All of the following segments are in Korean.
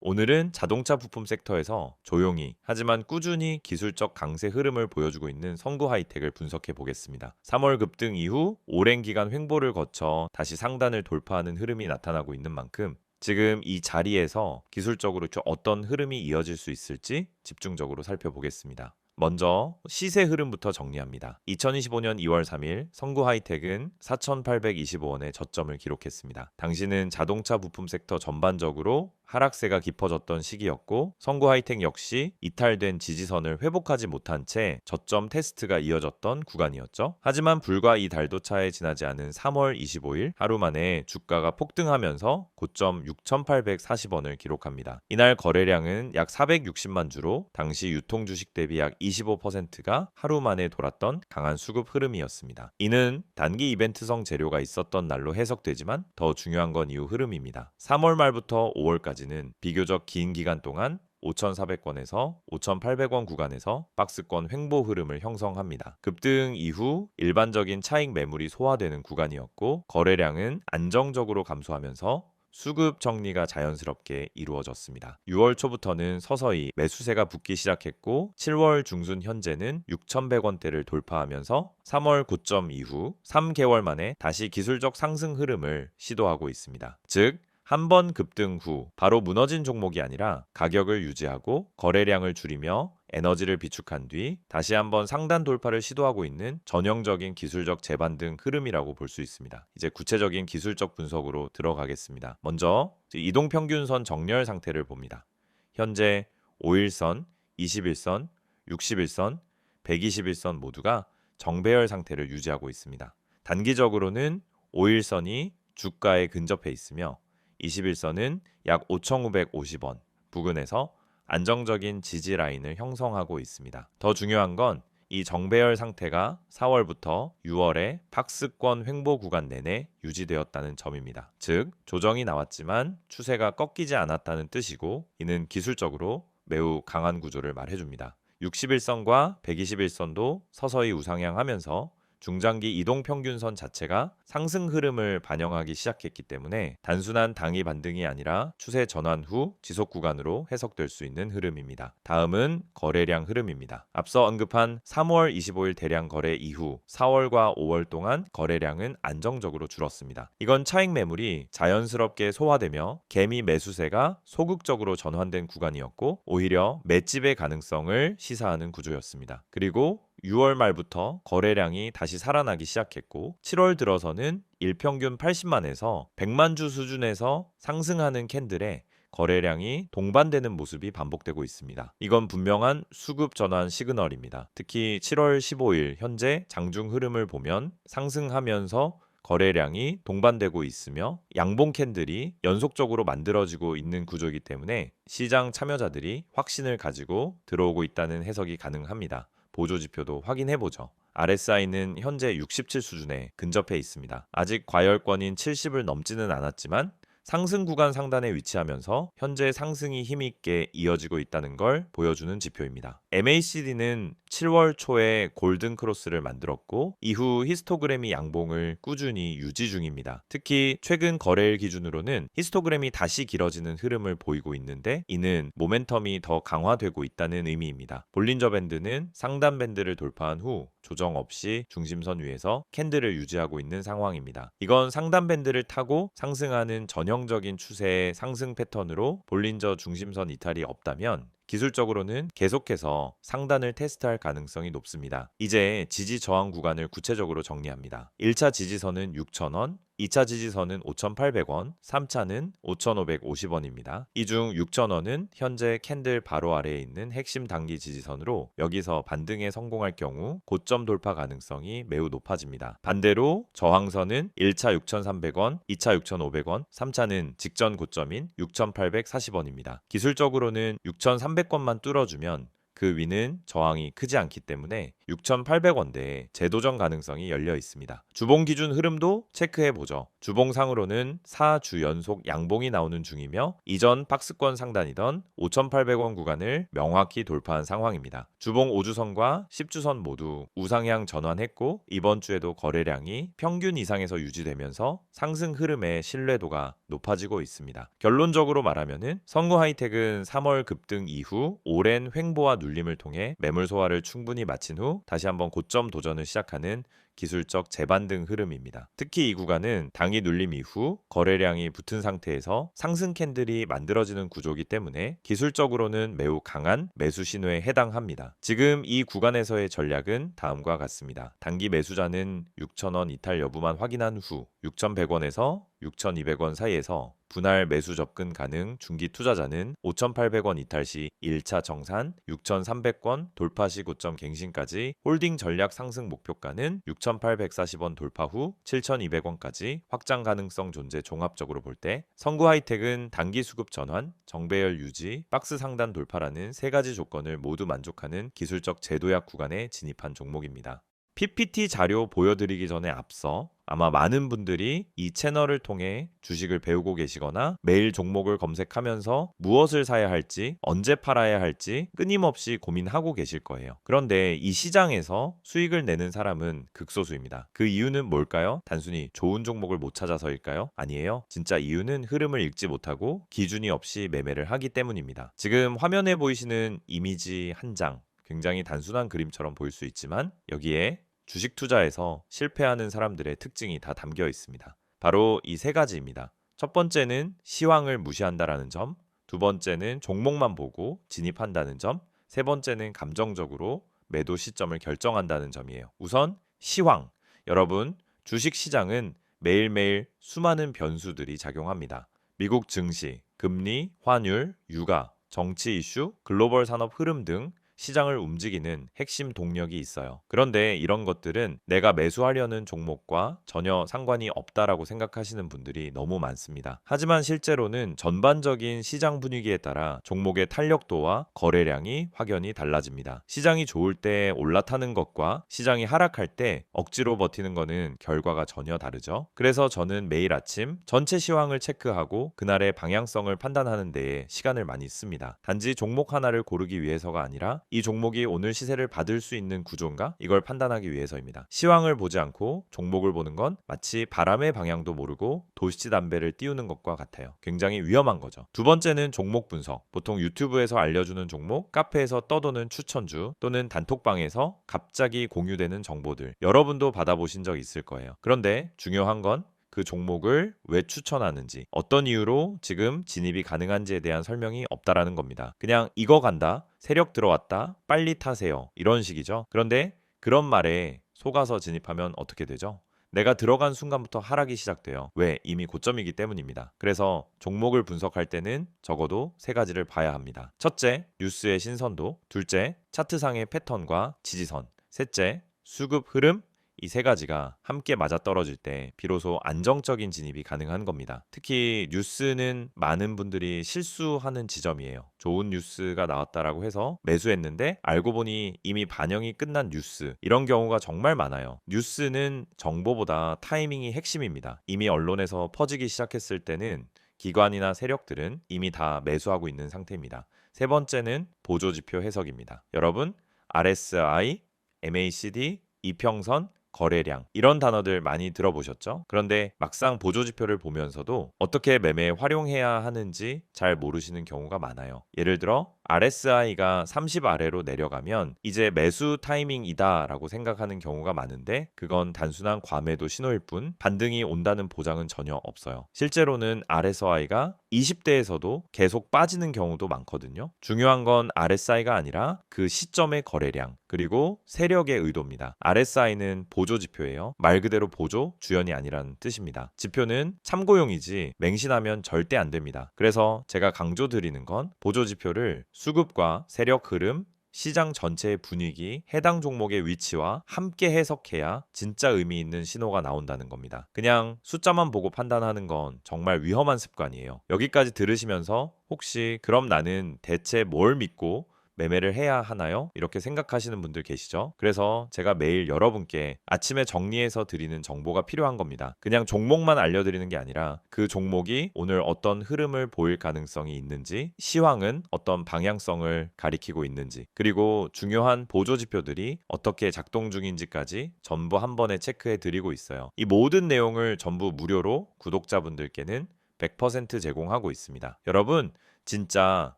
오늘은 자동차 부품 섹터에서 조용히 하지만 꾸준히 기술적 강세 흐름을 보여주고 있는 성구 하이텍을 분석해 보겠습니다. 3월 급등 이후 오랜 기간 횡보를 거쳐 다시 상단을 돌파하는 흐름이 나타나고 있는 만큼 지금 이 자리에서 기술적으로 어떤 흐름이 이어질 수 있을지 집중적으로 살펴보겠습니다. 먼저 시세 흐름부터 정리합니다. 2025년 2월 3일 성구 하이텍은 4,825원의 저점을 기록했습니다. 당시는 자동차 부품 섹터 전반적으로 하락세가 깊어졌던 시기였고 성구 하이텍 역시 이탈된 지지선을 회복하지 못한 채 저점 테스트가 이어졌던 구간이었죠. 하지만 불과 이 달도 차에 지나지 않은 3월 25일 하루 만에 주가가 폭등하면서 고점 6,840원을 기록합니다. 이날 거래량은 약 460만 주로 당시 유통 주식 대비 약 25%가 하루 만에 돌았던 강한 수급 흐름이었습니다. 이는 단기 이벤트성 재료가 있었던 날로 해석되지만 더 중요한 건 이후 흐름입니다. 3월 말부터 5월까지는 비교적 긴 기간 동안 5,400원에서 5,800원 구간에서 박스권 횡보 흐름을 형성합니다. 급등 이후 일반적인 차익 매물이 소화되는 구간이었고 거래량은 안정적으로 감소하면서 수급 정리가 자연스럽게 이루어졌습니다. 6월 초부터는 서서히 매수세가 붙기 시작했고 7월 중순 현재는 6,100원대를 돌파하면서 3월 고점 이후 3개월 만에 다시 기술적 상승 흐름을 시도하고 있습니다. 즉 한 번 급등 후 바로 무너진 종목이 아니라 가격을 유지하고 거래량을 줄이며 에너지를 비축한 뒤 다시 한번 상단 돌파를 시도하고 있는 전형적인 기술적 재반등 흐름이라고 볼 수 있습니다. 이제 구체적인 기술적 분석으로 들어가겠습니다. 먼저 이동평균선 정렬 상태를 봅니다. 현재 5일선, 21선, 61선, 121선 모두가 정배열 상태를 유지하고 있습니다. 단기적으로는 5일선이 주가에 근접해 있으며 21선은 약 5,550원 부근에서 안정적인 지지 라인을 형성하고 있습니다. 더 중요한 건 이 정배열 상태가 4월부터 6월에 박스권 횡보 구간 내내 유지되었다는 점입니다. 즉 조정이 나왔지만 추세가 꺾이지 않았다는 뜻이고 이는 기술적으로 매우 강한 구조를 말해줍니다. 61선과 121선도 서서히 우상향하면서 중장기 이동평균선 자체가 상승 흐름을 반영하기 시작했기 때문에 단순한 단기 반등이 아니라 추세 전환 후 지속 구간으로 해석될 수 있는 흐름입니다. 다음은 거래량 흐름입니다. 앞서 언급한 3월 25일 대량 거래 이후 4월과 5월 동안 거래량은 안정적으로 줄었습니다. 이건 차익 매물이 자연스럽게 소화되며 개미 매수세가 소극적으로 전환된 구간이었고 오히려 맷집의 가능성을 시사하는 구조였습니다. 그리고 6월 말부터 거래량이 다시 살아나기 시작했고 7월 들어서는 일평균 80만에서 100만 주 수준에서 상승하는 캔들에 거래량이 동반되는 모습이 반복되고 있습니다. 이건 분명한 수급 전환 시그널입니다. 특히 7월 15일 현재 장중 흐름을 보면 상승하면서 거래량이 동반되고 있으며 양봉 캔들이 연속적으로 만들어지고 있는 구조이기 때문에 시장 참여자들이 확신을 가지고 들어오고 있다는 해석이 가능합니다. 보조 지표도 확인해보죠. RSI는 현재 67 수준에 근접해 있습니다. 아직 과열권인 70을 넘지는 않았지만 상승 구간 상단에 위치하면서 현재 상승이 힘있게 이어지고 있다는 걸 보여주는 지표입니다. MACD는 7월 초에 골든 크로스를 만들었고 이후 히스토그램이 양봉을 꾸준히 유지 중입니다. 특히 최근 거래일 기준으로는 히스토그램이 다시 길어지는 흐름을 보이고 있는데 이는 모멘텀이 더 강화되고 있다는 의미입니다. 볼린저 밴드는 상단 밴드를 돌파한 후 조정 없이 중심선 위에서 캔들을 유지하고 있는 상황입니다. 이건 상단 밴드를 타고 상승하는 전형적인 추세의 상승 패턴으로 볼린저 중심선 이탈이 없다면 기술적으로는 계속해서 상단을 테스트할 가능성이 높습니다. 이제 지지 저항 구간을 구체적으로 정리합니다. 1차 지지선은 6,000원, 2차 지지선은 5,800원, 3차는 5,550원입니다. 이 중 6,000원은 현재 캔들 바로 아래에 있는 핵심 단기 지지선으로 여기서 반등에 성공할 경우 고점 돌파 가능성이 매우 높아집니다. 반대로 저항선은 1차 6,300원, 2차 6,500원, 3차는 직전 고점인 6,840원입니다. 기술적으로는 6,300원만 뚫어주면 그 위는 저항이 크지 않기 때문에 6,800원대에 재도전 가능성이 열려 있습니다. 주봉 기준 흐름도 체크해 보죠. 주봉상으로는 4주 연속 양봉이 나오는 중이며 이전 박스권 상단이던 5,800원 구간을 명확히 돌파한 상황입니다. 주봉 5주선과 10주선 모두 우상향 전환했고 이번 주에도 거래량이 평균 이상에서 유지되면서 상승 흐름의 신뢰도가 높아지고 있습니다. 결론적으로 말하면은 성구 하이텍은 3월 급등 이후 오랜 횡보와 눌림을 통해 매물 소화를 충분히 마친 후 다시 한번 고점 도전을 시작하는 기술적 재반등 흐름입니다. 특히 이 구간은 당일 눌림 이후 거래량이 붙은 상태에서 상승 캔들이 만들어지는 구조이기 때문에 기술적으로는 매우 강한 매수 신호에 해당합니다. 지금 이 구간에서의 전략은 다음과 같습니다. 단기 매수자는 6,000원 이탈 여부만 확인한 후 6,100원에서 6,200원 사이에서 분할 매수 접근 가능 중기 투자자는 5,800원 이탈 시 1차 정산 6,300원 돌파 시 고점 갱신까지 홀딩 전략 상승 목표가는 6,840원 돌파 후 7,200원까지 확장 가능성 존재. 종합적으로 볼 때 성구 하이텍은 단기 수급 전환, 정배열 유지, 박스 상단 돌파라는 세 가지 조건을 모두 만족하는 기술적 재도약 구간에 진입한 종목입니다. PPT 자료 보여드리기 전에 앞서 아마 많은 분들이 이 채널을 통해 주식을 배우고 계시거나 매일 종목을 검색하면서 무엇을 사야 할지, 언제 팔아야 할지 끊임없이 고민하고 계실 거예요. 그런데 이 시장에서 수익을 내는 사람은 극소수입니다. 그 이유는 뭘까요? 단순히 좋은 종목을 못 찾아서일까요? 아니에요. 진짜 이유는 흐름을 읽지 못하고 기준이 없이 매매를 하기 때문입니다. 지금 화면에 보이시는 이미지 한 장, 굉장히 단순한 그림처럼 보일 수 있지만 여기에 주식 투자에서 실패하는 사람들의 특징이 다 담겨 있습니다. 바로 이 세 가지입니다. 첫 번째는 시황을 무시한다라는 점, 두 번째는 종목만 보고 진입한다는 점, 세 번째는 감정적으로 매도 시점을 결정한다는 점이에요. 우선 시황. 여러분, 주식 시장은 매일매일 수많은 변수들이 작용합니다. 미국 증시, 금리, 환율, 유가, 정치 이슈, 글로벌 산업 흐름 등 시장을 움직이는 핵심 동력이 있어요. 그런데 이런 것들은 내가 매수하려는 종목과 전혀 상관이 없다라고 생각하시는 분들이 너무 많습니다. 하지만 실제로는 전반적인 시장 분위기에 따라 종목의 탄력도와 거래량이 확연히 달라집니다. 시장이 좋을 때 올라타는 것과 시장이 하락할 때 억지로 버티는 것은 결과가 전혀 다르죠. 그래서 저는 매일 아침 전체 시황을 체크하고 그날의 방향성을 판단하는 데에 시간을 많이 씁니다. 단지 종목 하나를 고르기 위해서가 아니라 이 종목이 오늘 시세를 받을 수 있는 구조인가? 이걸 판단하기 위해서입니다. 시황을 보지 않고 종목을 보는 건 마치 바람의 방향도 모르고 도시지 담배를 띄우는 것과 같아요. 굉장히 위험한 거죠. 두 번째는 종목 분석. 보통 유튜브에서 알려주는 종목, 카페에서 떠도는 추천주 또는 단톡방에서 갑자기 공유되는 정보들. 여러분도 받아보신 적 있을 거예요. 그런데 중요한 건 그 종목을 왜 추천하는지, 어떤 이유로 지금 진입이 가능한지에 대한 설명이 없다라는 겁니다. 그냥 이거 간다, 세력 들어왔다, 빨리 타세요. 이런 식이죠. 그런데 그런 말에 속아서 진입하면 어떻게 되죠? 내가 들어간 순간부터 하락이 시작돼요. 왜? 이미 고점이기 때문입니다. 그래서 종목을 분석할 때는 적어도 세 가지를 봐야 합니다. 첫째, 뉴스의 신선도. 둘째, 차트상의 패턴과 지지선. 셋째, 수급 흐름. 이 세 가지가 함께 맞아떨어질 때 비로소 안정적인 진입이 가능한 겁니다. 특히 뉴스는 많은 분들이 실수하는 지점이에요. 좋은 뉴스가 나왔다라고 해서 매수했는데 알고 보니 이미 반영이 끝난 뉴스. 이런 경우가 정말 많아요. 뉴스는 정보보다 타이밍이 핵심입니다. 이미 언론에서 퍼지기 시작했을 때는 기관이나 세력들은 이미 다 매수하고 있는 상태입니다. 세 번째는 보조지표 해석입니다. 여러분, RSI, MACD, 이평선, 거래량 이런 단어들 많이 들어보셨죠? 그런데 막상 보조지표를 보면서도 어떻게 매매에 활용해야 하는지 잘 모르시는 경우가 많아요. 예를 들어 RSI가 30 아래로 내려가면 이제 매수 타이밍이다 라고 생각하는 경우가 많은데 그건 단순한 과매도 신호일 뿐 반등이 온다는 보장은 전혀 없어요. 실제로는 RSI가 20대에서도 계속 빠지는 경우도 많거든요. 중요한 건 RSI가 아니라 그 시점의 거래량 그리고 세력의 의도입니다. RSI는 보조지표예요. 말 그대로 보조, 주연이 아니라는 뜻입니다. 지표는 참고용이지 맹신하면 절대 안 됩니다. 그래서 제가 강조드리는 건 보조지표를 수급과 세력 흐름, 시장 전체의 분위기, 해당 종목의 위치와 함께 해석해야 진짜 의미 있는 신호가 나온다는 겁니다. 그냥 숫자만 보고 판단하는 건 정말 위험한 습관이에요. 여기까지 들으시면서 혹시 그럼 나는 대체 뭘 믿고 매매를 해야 하나요? 이렇게 생각하시는 분들 계시죠? 그래서 제가 매일 여러분께 아침에 정리해서 드리는 정보가 필요한 겁니다. 그냥 종목만 알려드리는 게 아니라 그 종목이 오늘 어떤 흐름을 보일 가능성이 있는지, 시황은 어떤 방향성을 가리키고 있는지, 그리고 중요한 보조 지표들이 어떻게 작동 중인지까지 전부 한 번에 체크해 드리고 있어요. 이 모든 내용을 전부 무료로 구독자분들께는 100% 제공하고 있습니다. 여러분, 진짜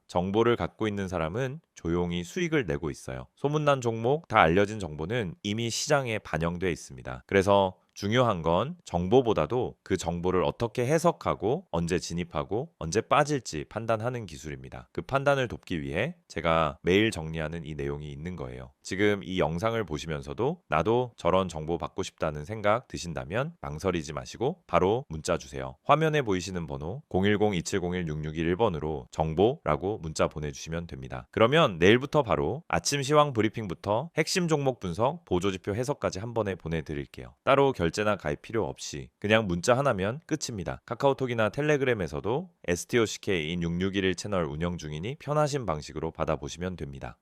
정보를 갖고 있는 사람은 조용히 수익을 내고 있어요. 소문난 종목, 다 알려진 정보는 이미 시장에 반영돼 있습니다. 그래서 중요한 건 정보보다도 그 정보를 어떻게 해석하고 언제 진입하고 언제 빠질지 판단하는 기술입니다. 그 판단을 돕기 위해 제가 매일 정리하는 이 내용이 있는 거예요. 지금 이 영상을 보시면서도 나도 저런 정보 받고 싶다는 생각 드신다면 망설이지 마시고 바로 문자 주세요. 화면에 보이시는 번호 010-2701-6611번으로 정보라고 문자 보내주시면 됩니다. 그러면 내일부터 바로 아침 시황 브리핑부터 핵심 종목 분석, 보조지표 해석까지 한 번에 보내드릴게요. 따로 결제나 가입 필요 없이 그냥 문자 하나면 끝입니다. 카카오톡이나 텔레그램에서도 STOCK인 6611 채널 운영 중이니 편하신 방식으로 받아보시면 됩니다.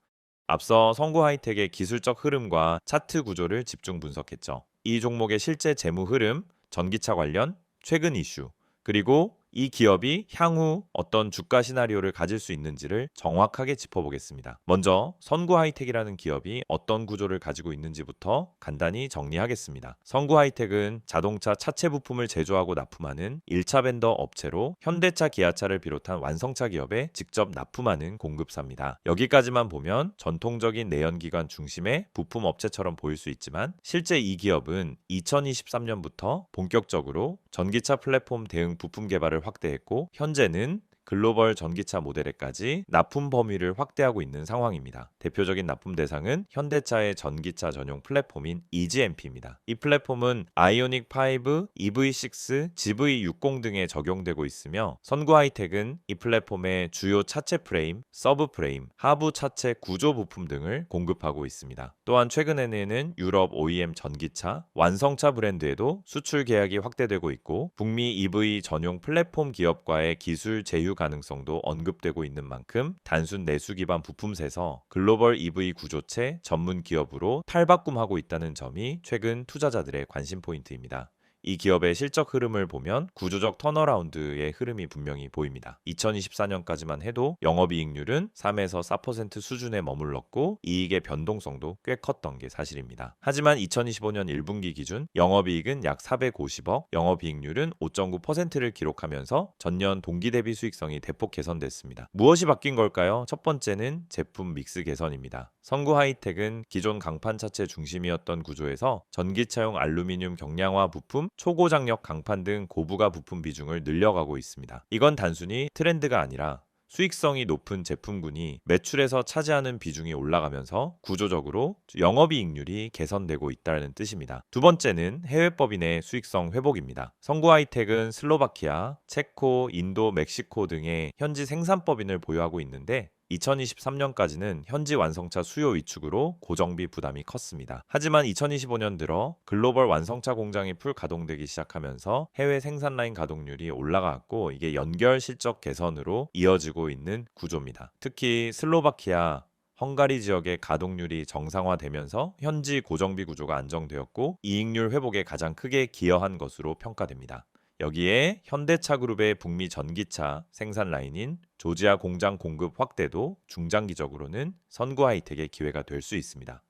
앞서 성구하이텍의 기술적 흐름과 차트 구조를 집중 분석했죠. 이 종목의 실제 재무 흐름, 전기차 관련, 최근 이슈, 그리고 이 기업이 향후 어떤 주가 시나리오를 가질 수 있는지를 정확하게 짚어보겠습니다. 먼저 선구하이텍이라는 기업이 어떤 구조를 가지고 있는지부터 간단히 정리하겠습니다. 선구하이텍은 자동차 차체 부품을 제조하고 납품하는 1차 벤더 업체로 현대차, 기아차를 비롯한 완성차 기업에 직접 납품하는 공급사입니다. 여기까지만 보면 전통적인 내연기관 중심의 부품 업체처럼 보일 수 있지만 실제 이 기업은 2023년부터 본격적으로 전기차 플랫폼 대응 부품 개발을 확대했고 현재는 글로벌 전기차 모델에까지 납품 범위를 확대하고 있는 상황입니다. 대표적인 납품 대상은 현대차의 전기차 전용 플랫폼인 EGMP입니다. 이 플랫폼은 아이오닉 5, EV6, GV60 등에 적용되고 있으며 선구하이텍은 이 플랫폼의 주요 차체 프레임, 서브 프레임, 하부 차체 구조 부품 등을 공급하고 있습니다. 또한 최근에는 유럽 OEM 전기차, 완성차 브랜드에도 수출 계약이 확대되고 있고 북미 EV 전용 플랫폼 기업과의 기술 제휴 가능성도 언급되고 있는 만큼 단순 내수 기반 부품에서 글로벌 EV 구조체 전문 기업으로 탈바꿈하고 있다는 점이 최근 투자자들의 관심 포인트입니다. 이 기업의 실적 흐름을 보면 구조적 턴어라운드의 흐름이 분명히 보입니다. 2024년까지만 해도 영업이익률은 3에서 4% 수준에 머물렀고 이익의 변동성도 꽤 컸던 게 사실입니다. 하지만 2025년 1분기 기준 영업이익은 약 450억, 영업이익률은 5.9%를 기록하면서 전년 동기 대비 수익성이 대폭 개선됐습니다. 무엇이 바뀐 걸까요? 첫 번째는 제품 믹스 개선입니다. 선구하이텍은 기존 강판 차체 중심이었던 구조에서 전기차용 알루미늄 경량화 부품, 초고장력 강판 등 고부가 부품 비중을 늘려가고 있습니다. 이건 단순히 트렌드가 아니라 수익성이 높은 제품군이 매출에서 차지하는 비중이 올라가면서 구조적으로 영업이익률이 개선되고 있다는 뜻입니다. 두 번째는 해외법인의 수익성 회복입니다. 선구하이텍은 슬로바키아, 체코, 인도, 멕시코 등의 현지 생산법인을 보유하고 있는데 2023년까지는 현지 완성차 수요 위축으로 고정비 부담이 컸습니다. 하지만 2025년 들어 글로벌 완성차 공장이 풀 가동되기 시작하면서 해외 생산 라인 가동률이 올라갔고 이게 연결 실적 개선으로 이어지고 있는 구조입니다. 특히 슬로바키아, 헝가리 지역의 가동률이 정상화되면서 현지 고정비 구조가 안정되었고 이익률 회복에 가장 크게 기여한 것으로 평가됩니다. 여기에 현대차그룹의 북미 전기차 생산 라인인 조지아 공장 공급 확대도 중장기적으로는 선구하이텍의 기회가 될 수 있습니다.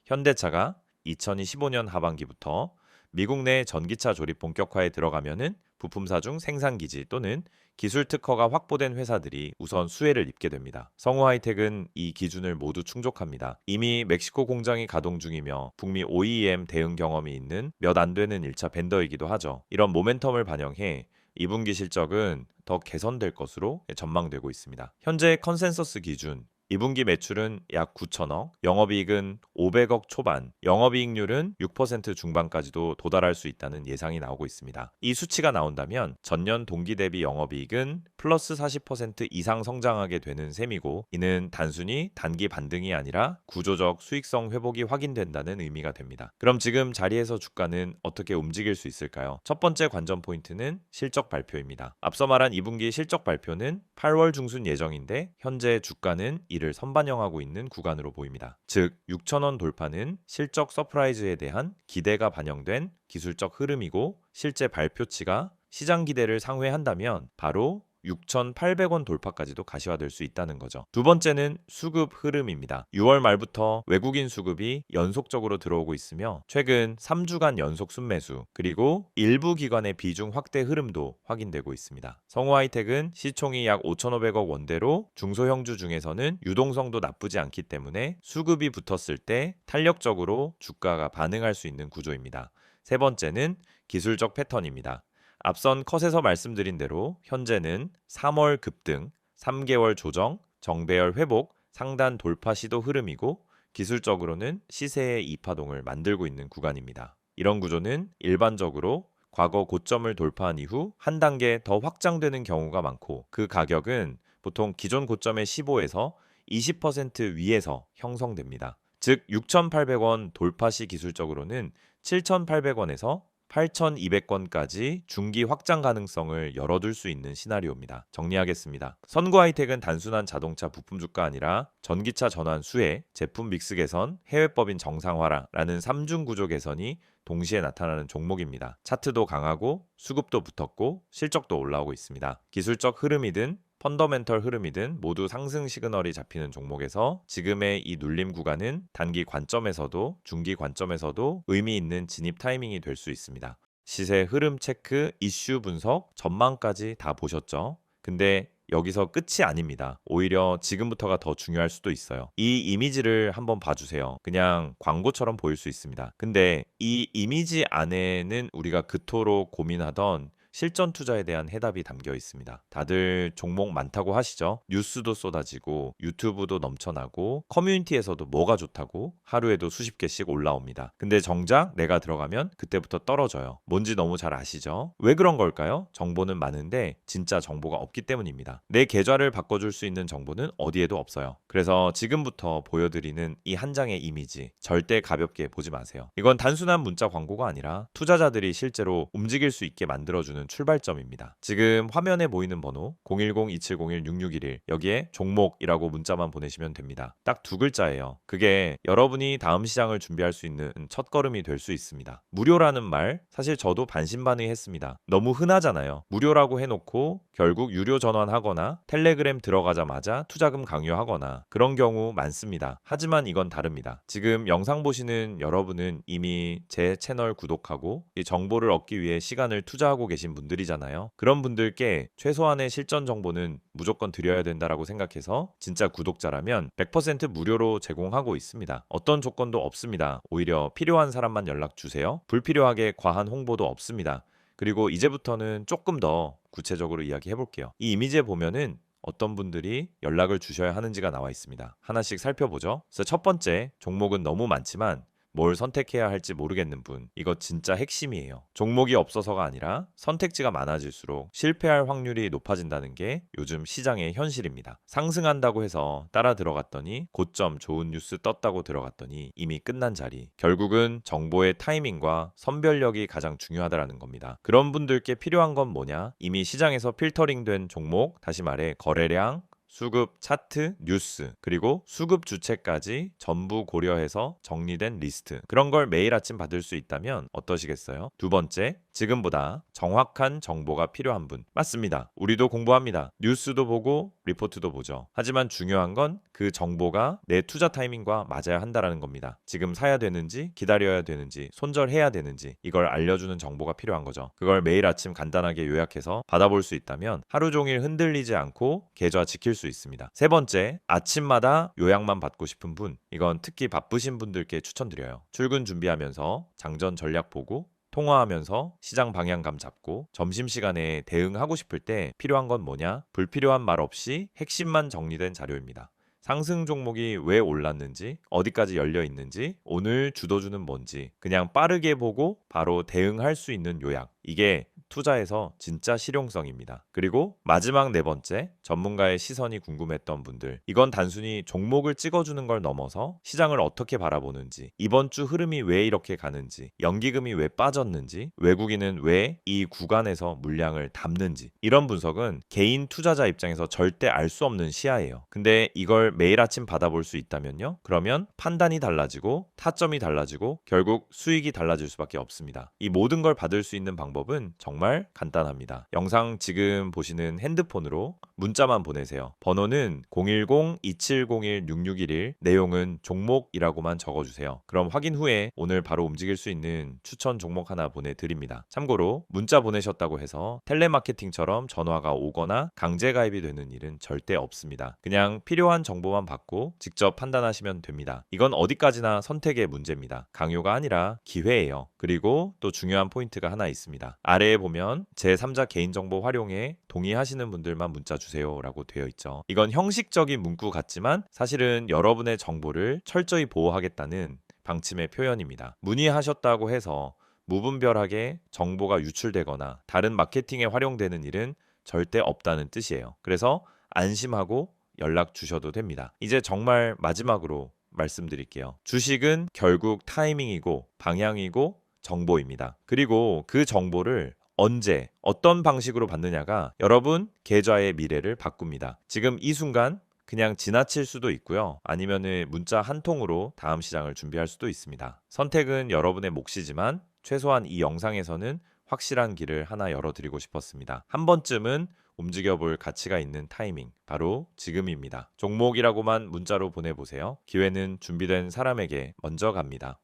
현대차가 2025년 하반기부터 미국 내 전기차 조립 본격화에 들어가면은 부품사 중 생산기지 또는 기술 특허가 확보된 회사들이 우선 수혜를 입게 됩니다. 성우하이텍은 이 기준을 모두 충족합니다. 이미 멕시코 공장이 가동 중이며 북미 OEM 대응 경험이 있는 몇 안 되는 1차 벤더이기도 하죠. 이런 모멘텀을 반영해 2분기 실적은 더 개선될 것으로 전망되고 있습니다. 현재 컨센서스 기준 2분기 매출은 약 9천억, 영업이익은 500억 초반, 영업이익률은 6% 중반까지도 도달할 수 있다는 예상이 나오고 있습니다. 이 수치가 나온다면 전년 동기 대비 영업이익은 플러스 40% 이상 성장하게 되는 셈이고 이는 단순히 단기 반등이 아니라 구조적 수익성 회복이 확인된다는 의미가 됩니다. 그럼 지금 자리에서 주가는 어떻게 움직일 수 있을까요? 첫 번째 관전 포인트는 실적 발표입니다. 앞서 말한 2분기 실적 발표는 8월 중순 예정인데 현재 주가는 이를 선반영하고 있는 구간으로 보입니다. 즉 6,000원 돌파는 실적 서프라이즈에 대한 기대가 반영된 기술적 흐름이고 실제 발표치가 시장 기대를 상회한다면 바로 6,800원 돌파까지도 가시화될 수 있다는 거죠. 두 번째는 수급 흐름입니다. 6월 말부터 외국인 수급이 연속적으로 들어오고 있으며 최근 3주간 연속 순매수 그리고 일부 기관의 비중 확대 흐름도 확인되고 있습니다. 성우하이텍은 시총이 약 5,500억 원대로 중소형주 중에서는 유동성도 나쁘지 않기 때문에 수급이 붙었을 때 탄력적으로 주가가 반응할 수 있는 구조입니다. 세 번째는 기술적 패턴입니다. 앞선 컷에서 말씀드린 대로 현재는 3월 급등, 3개월 조정, 정배열 회복, 상단 돌파 시도 흐름이고 기술적으로는 시세의 이파동을 만들고 있는 구간입니다. 이런 구조는 일반적으로 과거 고점을 돌파한 이후 한 단계 더 확장되는 경우가 많고 그 가격은 보통 기존 고점의 15에서 20% 위에서 형성됩니다. 즉 6,800원 돌파 시 기술적으로는 7,800원에서 8,200건까지 중기 확장 가능성을 열어둘 수 있는 시나리오입니다. 정리하겠습니다. 선구하이텍은 단순한 자동차 부품 주가 아니라 전기차 전환 수혜, 제품 믹스 개선, 해외법인 정상화라는 3중 구조 개선이 동시에 나타나는 종목입니다. 차트도 강하고 수급도 붙었고 실적도 올라오고 있습니다. 기술적 흐름이든 펀더멘털 흐름이든 모두 상승 시그널이 잡히는 종목에서 지금의 이 눌림 구간은 단기 관점에서도 중기 관점에서도 의미 있는 진입 타이밍이 될 수 있습니다. 시세 흐름 체크, 이슈 분석, 전망까지 다 보셨죠? 근데 여기서 끝이 아닙니다. 오히려 지금부터가 더 중요할 수도 있어요. 이 이미지를 한번 봐주세요. 그냥 광고처럼 보일 수 있습니다. 근데 이 이미지 안에는 우리가 그토록 고민하던 실전 투자에 대한 해답이 담겨 있습니다. 다들 종목 많다고 하시죠? 뉴스도 쏟아지고 유튜브도 넘쳐나고 커뮤니티에서도 뭐가 좋다고 하루에도 수십 개씩 올라옵니다. 근데 정작 내가 들어가면 그때부터 떨어져요. 뭔지 너무 잘 아시죠? 왜 그런 걸까요? 정보는 많은데 진짜 정보가 없기 때문입니다. 내 계좌를 바꿔줄 수 있는 정보는 어디에도 없어요. 그래서 지금부터 보여드리는 이 한 장의 이미지 절대 가볍게 보지 마세요. 이건 단순한 문자 광고가 아니라 투자자들이 실제로 움직일 수 있게 만들어주는 출발점입니다. 지금 화면에 보이는 번호 010-2701-6611 여기에 종목이라고 문자만 보내시면 됩니다. 딱 두 글자예요. 그게 여러분이 다음 시장을 준비할 수 있는 첫걸음이 될 수 있습니다. 무료라는 말 사실 저도 반신반의했습니다. 너무 흔하잖아요. 무료라고 해놓고 결국 유료 전환하거나 텔레그램 들어가자마자 투자금 강요하거나 그런 경우 많습니다. 하지만 이건 다릅니다. 지금 영상 보시는 여러분은 이미 제 채널 구독하고 이 정보를 얻기 위해 시간을 투자하고 계신 분들이잖아요. 그런 분들께 최소한의 실전 정보는 무조건 드려야 된다라고 생각해서 진짜 구독자라면 100% 무료로 제공하고 있습니다. 어떤 조건도 없습니다. 오히려 필요한 사람만 연락 주세요. 불필요하게 과한 홍보도 없습니다. 그리고 이제부터는 조금 더 구체적으로 이야기해 볼게요. 이 이미지에 보면은 어떤 분들이 연락을 주셔야 하는지가 나와 있습니다. 하나씩 살펴보죠. 그래서 첫 번째, 종목은 너무 많지만 뭘 선택해야 할지 모르겠는 분, 이거 진짜 핵심이에요. 종목이 없어서가 아니라 선택지가 많아질수록 실패할 확률이 높아진다는 게 요즘 시장의 현실입니다. 상승한다고 해서 따라 들어갔더니 고점 좋은 뉴스 떴다고 들어갔더니 이미 끝난 자리. 결국은 정보의 타이밍과 선별력이 가장 중요하다는 겁니다. 그런 분들께 필요한 건 뭐냐? 이미 시장에서 필터링된 종목, 다시 말해 거래량, 수급 차트, 뉴스, 그리고 수급 주체까지 전부 고려해서 정리된 리스트. 그런 걸 매일 아침 받을 수 있다면 어떠시겠어요? 두 번째, 지금보다 정확한 정보가 필요한 분. 맞습니다. 우리도 공부합니다. 뉴스도 보고 리포트도 보죠. 하지만 중요한 건 그 정보가 내 투자 타이밍과 맞아야 한다는 겁니다. 지금 사야 되는지, 기다려야 되는지, 손절해야 되는지 이걸 알려주는 정보가 필요한 거죠. 그걸 매일 아침 간단하게 요약해서 받아볼 수 있다면 하루 종일 흔들리지 않고 계좌 지킬 수 있습니다. 세 번째, 아침마다 요약만 받고 싶은 분. 이건 특히 바쁘신 분들께 추천드려요. 출근 준비하면서 장전 전략 보고 통화하면서 시장 방향감 잡고 점심시간에 대응하고 싶을 때 필요한 건 뭐냐? 불필요한 말 없이 핵심만 정리된 자료입니다. 상승 종목이 왜 올랐는지, 어디까지 열려 있는지, 오늘 주도주는 뭔지 그냥 빠르게 보고 바로 대응할 수 있는 요약. 이게 투자에서 진짜 실용성입니다. 그리고 마지막 네 번째, 전문가의 시선이 궁금했던 분들. 이건 단순히 종목을 찍어주는 걸 넘어서 시장을 어떻게 바라보는지, 이번 주 흐름이 왜 이렇게 가는지, 연기금이 왜 빠졌는지, 외국인은 왜 이 구간에서 물량을 담는지, 이런 분석은 개인 투자자 입장에서 절대 알 수 없는 시야예요. 근데 이걸 매일 아침 받아볼 수 있다면요? 그러면 판단이 달라지고 타점이 달라지고 결국 수익이 달라질 수밖에 없습니다. 이 모든 걸 받을 수 있는 방법은 정말 간단합니다. 영상 지금 보시는 핸드폰으로 문자만 보내세요. 번호는 010-2701-6611, 내용은 종목이라고만 적어주세요. 그럼 확인 후에 오늘 바로 움직일 수 있는 추천 종목 하나 보내드립니다. 참고로 문자 보내셨다고 해서 텔레마케팅처럼 전화가 오거나 강제 가입이 되는 일은 절대 없습니다. 그냥 필요한 정보만 받고 직접 판단하시면 됩니다. 이건 어디까지나 선택의 문제입니다. 강요가 아니라 기회예요. 그리고 또 중요한 포인트가 하나 있습니다. 아래에 보면 제3자 개인정보 활용에 동의하시는 분들만 문자 주세요 라고 되어 있죠. 이건 형식적인 문구 같지만 사실은 여러분의 정보를 철저히 보호하겠다는 방침의 표현입니다. 문의하셨다고 해서 무분별하게 정보가 유출되거나 다른 마케팅에 활용되는 일은 절대 없다는 뜻이에요. 그래서 안심하고 연락 주셔도 됩니다. 이제 정말 마지막으로 말씀드릴게요. 주식은 결국 타이밍이고 방향이고 정보입니다. 그리고 그 정보를 언제 어떤 방식으로 받느냐가 여러분 계좌의 미래를 바꿉니다. 지금 이 순간 그냥 지나칠 수도 있고요. 아니면은 문자 한 통으로 다음 시장을 준비할 수도 있습니다. 선택은 여러분의 몫이지만 최소한 이 영상에서는 확실한 길을 하나 열어드리고 싶었습니다. 한 번쯤은 움직여볼 가치가 있는 타이밍, 바로 지금입니다. 종목이라고만 문자로 보내보세요. 기회는 준비된 사람에게 먼저 갑니다.